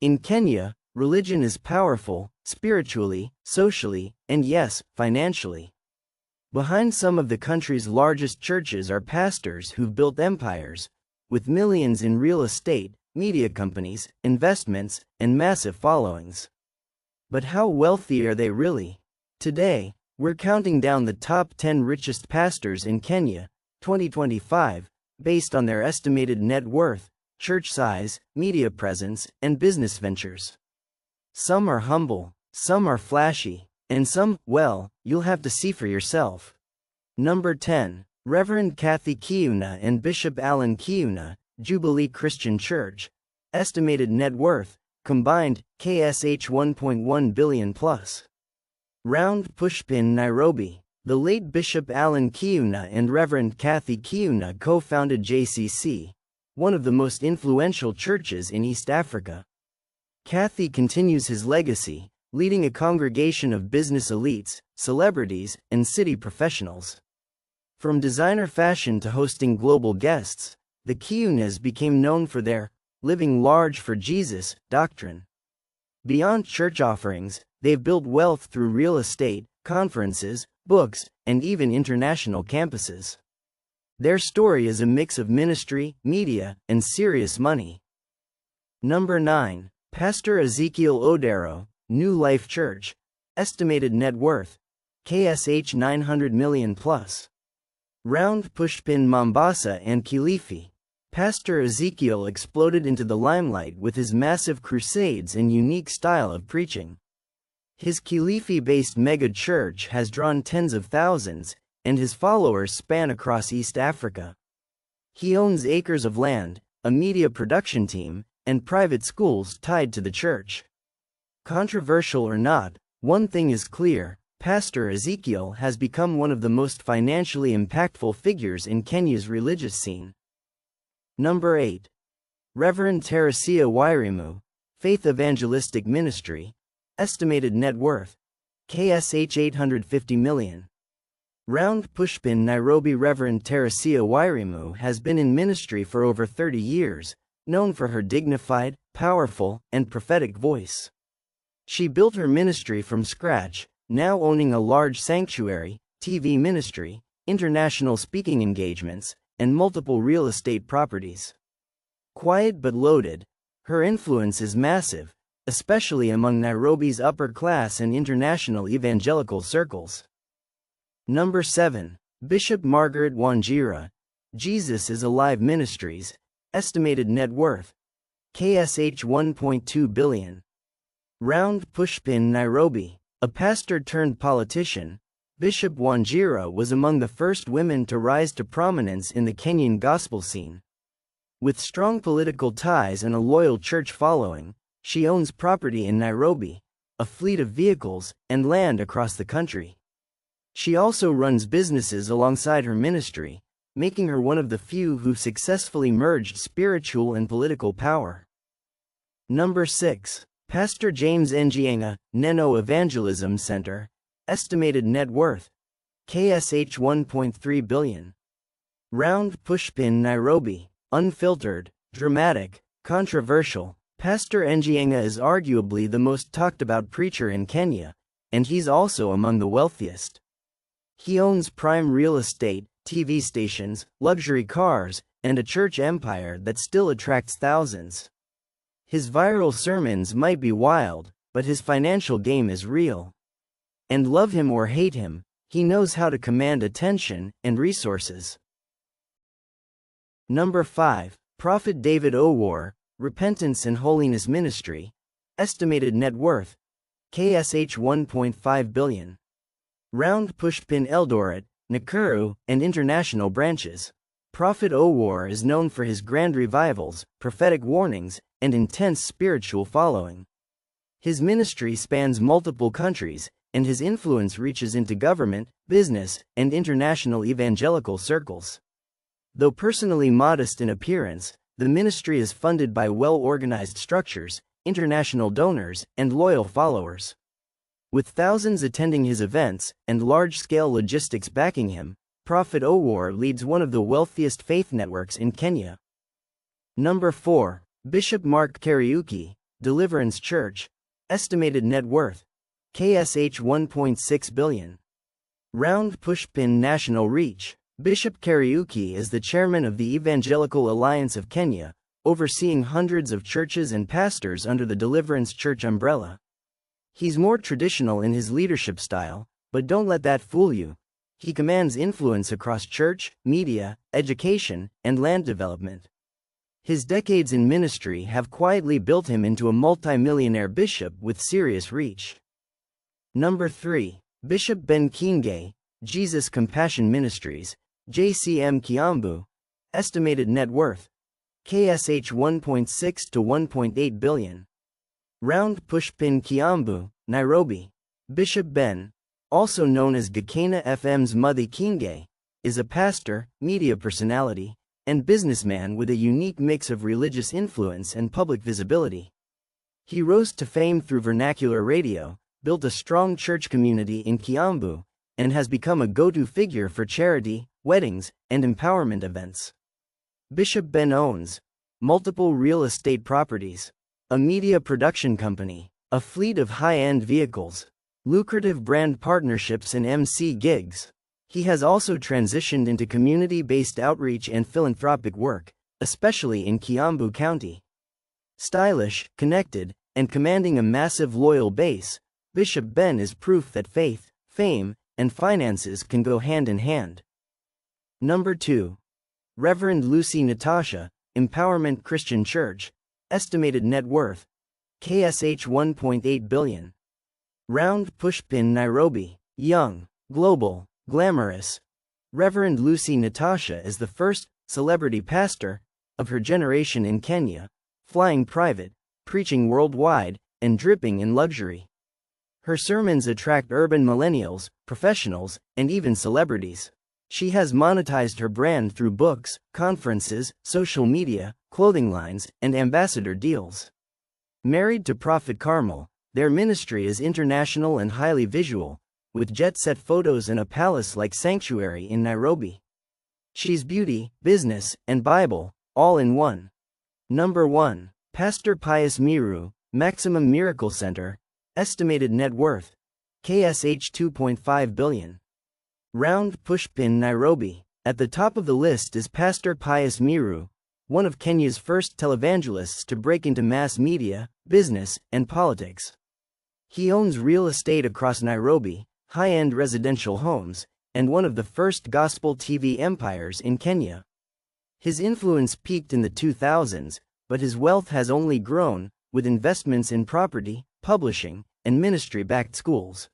In Kenya, religion is powerful, spiritually, socially, and yes, financially. Behind some of the country's largest churches are pastors who've built empires, with millions in real estate, media companies, investments, and massive followings. But how wealthy are they really? Today, we're counting down the top 10 richest pastors in Kenya, 2025, based on their estimated net worth, church size, media presence, and business ventures. Some are humble, some are flashy, and some, well, you'll have to see for yourself. Number 10. Reverend Kathy Kiuna and Bishop Alan Kiuna, Jubilee Christian Church. Estimated net worth, combined, KSH 1.1 billion plus. Round Pushpin, Nairobi. The late Bishop Alan Kiuna and Reverend Kathy Kiuna co-founded JCC, one of the most influential churches in East Africa. Kathy continues his legacy, leading a congregation of business elites, celebrities, and city professionals. From designer fashion to hosting global guests, the Kiunas became known for their living large for Jesus doctrine. Beyond church offerings, they've built wealth through real estate, conferences, books, and even international campuses. Their story is a mix of ministry, media, and serious money. Number 9. Pastor Ezekiel Odero, New Life Church. Estimated net worth, KSH 900 million plus. Round Pushpin, Mombasa and Kilifi. Pastor Ezekiel exploded into the limelight with his massive crusades and unique style of preaching. His Kilifi-based mega church has drawn tens of thousands, and his followers span across East Africa. He owns acres of land, a media production team, and private schools tied to the church. Controversial or not, one thing is clear: Pastor Ezekiel has become one of the most financially impactful figures in Kenya's religious scene. Number 8. Reverend Teresia Wairimu, Faith Evangelistic Ministry. Estimated net worth, KSH 850 million. Round Pushpin, Nairobi. Reverend Teresia Wairimu has been in ministry for over 30 years, known for her dignified, powerful, and prophetic voice. She built her ministry from scratch, now owning a large sanctuary, TV ministry, international speaking engagements, and multiple real estate properties. Quiet but loaded, her influence is massive, especially among Nairobi's upper-class and international evangelical circles. Number 7. Bishop Margaret Wanjira, Jesus is Alive Ministries. Estimated net worth, KSH 1.2 billion. Round Pushpin, Nairobi. A pastor-turned-politician, Bishop Wanjira was among the first women to rise to prominence in the Kenyan gospel scene. With strong political ties and a loyal church following, she owns property in Nairobi, a fleet of vehicles, and land across the country. She also runs businesses alongside her ministry, making her one of the few who've successfully merged spiritual and political power. Number 6. Pastor James Njienga, Neno Evangelism Center. Estimated net worth, KSH 1.3 billion. Round Pushpin, Nairobi. Unfiltered, dramatic, controversial, Pastor Njienga is arguably the most talked about preacher in Kenya, and he's also among the wealthiest. He owns prime real estate, TV stations, luxury cars, and a church empire that still attracts thousands. His viral sermons might be wild, but his financial game is real. And love him or hate him, he knows how to command attention and resources. Number 5. Prophet David Owor, Repentance and Holiness Ministry. Estimated net worth, KSH 1.5 billion. Round Pushpin, Eldoret, Nakuru, and international branches. Prophet Owor is known for his grand revivals, prophetic warnings, and intense spiritual following. His ministry spans multiple countries, and his influence reaches into government, business, and international evangelical circles. Though personally modest in appearance, the ministry is funded by well-organized structures, international donors, and loyal followers. With thousands attending his events, and large-scale logistics backing him, Prophet Owor leads one of the wealthiest faith networks in Kenya. Number 4. Bishop Mark Kariuki, Deliverance Church, estimated net worth, KSH 1.6 billion. Round Pushpin national reach. Bishop Kariuki is the chairman of the Evangelical Alliance of Kenya, overseeing hundreds of churches and pastors under the Deliverance Church umbrella. He's more traditional in his leadership style, but don't let that fool you. He commands influence across church, media, education, and land development. His decades in ministry have quietly built him into a multi-millionaire bishop with serious reach. Number 3. Bishop Ben Kiengay, Jesus Compassion Ministries, JCM Kiambu, estimated net worth, KSH 1.6 to 1.8 billion. Round Pushpin Kiambu, Nairobi. Bishop Ben, also known as Gakena FM's Muthi Kiengay, is a pastor, media personality, and businessman with a unique mix of religious influence and public visibility. He rose to fame through vernacular radio, built a strong church community in Kiambu, and has become a go-to figure for charity, weddings, and empowerment events. Bishop Ben owns multiple real estate properties, a media production company, a fleet of high-end vehicles, lucrative brand partnerships and MC gigs. He has also transitioned into community-based outreach and philanthropic work, especially in Kiambu County. Stylish, connected, and commanding a massive loyal base, Bishop Ben is proof that faith, fame, and finances can go hand in hand. Number 2. Reverend Lucy Natasha, Empowerment Christian Church, estimated net worth, KSH 1.8 billion. Round Pushpin Nairobi. Young, global, glamorous. Reverend Lucy Natasha is the first celebrity pastor of her generation in Kenya, flying private, preaching worldwide, and dripping in luxury. Her sermons attract urban millennials, professionals, and even celebrities. She has monetized her brand through books, conferences, social media, clothing lines, and ambassador deals. Married to Prophet Carmel, their ministry is international and highly visual, with jet-set photos in a palace-like sanctuary in Nairobi. She's beauty, business, and Bible, all in one. Number 1. Pastor Pius Miru, Maximum Miracle Center, estimated net worth, KSH 2.5 billion. Round Pushpin Nairobi. At the top of the list is Pastor Pius Miru, one of Kenya's first televangelists to break into mass media, business, and politics. He owns real estate across Nairobi, high-end residential homes, and one of the first gospel TV empires in Kenya. His influence peaked in the 2000s, but his wealth has only grown, with investments in property, publishing, and ministry-backed schools.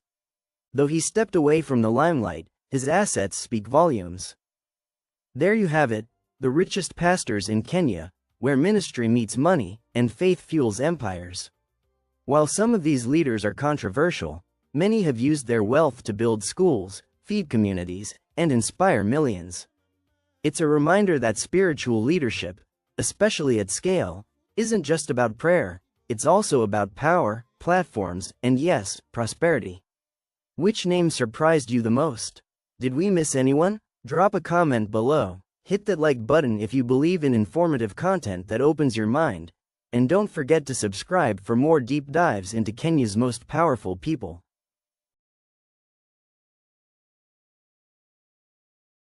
Though he stepped away from the limelight, his assets speak volumes. There you have it, the richest pastors in Kenya, where ministry meets money, and faith fuels empires. While some of these leaders are controversial, many have used their wealth to build schools, feed communities, and inspire millions. It's a reminder that spiritual leadership, especially at scale, isn't just about prayer, it's also about power, platforms, and yes, prosperity. Which name surprised you the most? Did we miss anyone? Drop a comment below. Hit that like button if you believe in informative content that opens your mind, and don't forget to subscribe for more deep dives into Kenya's most powerful people.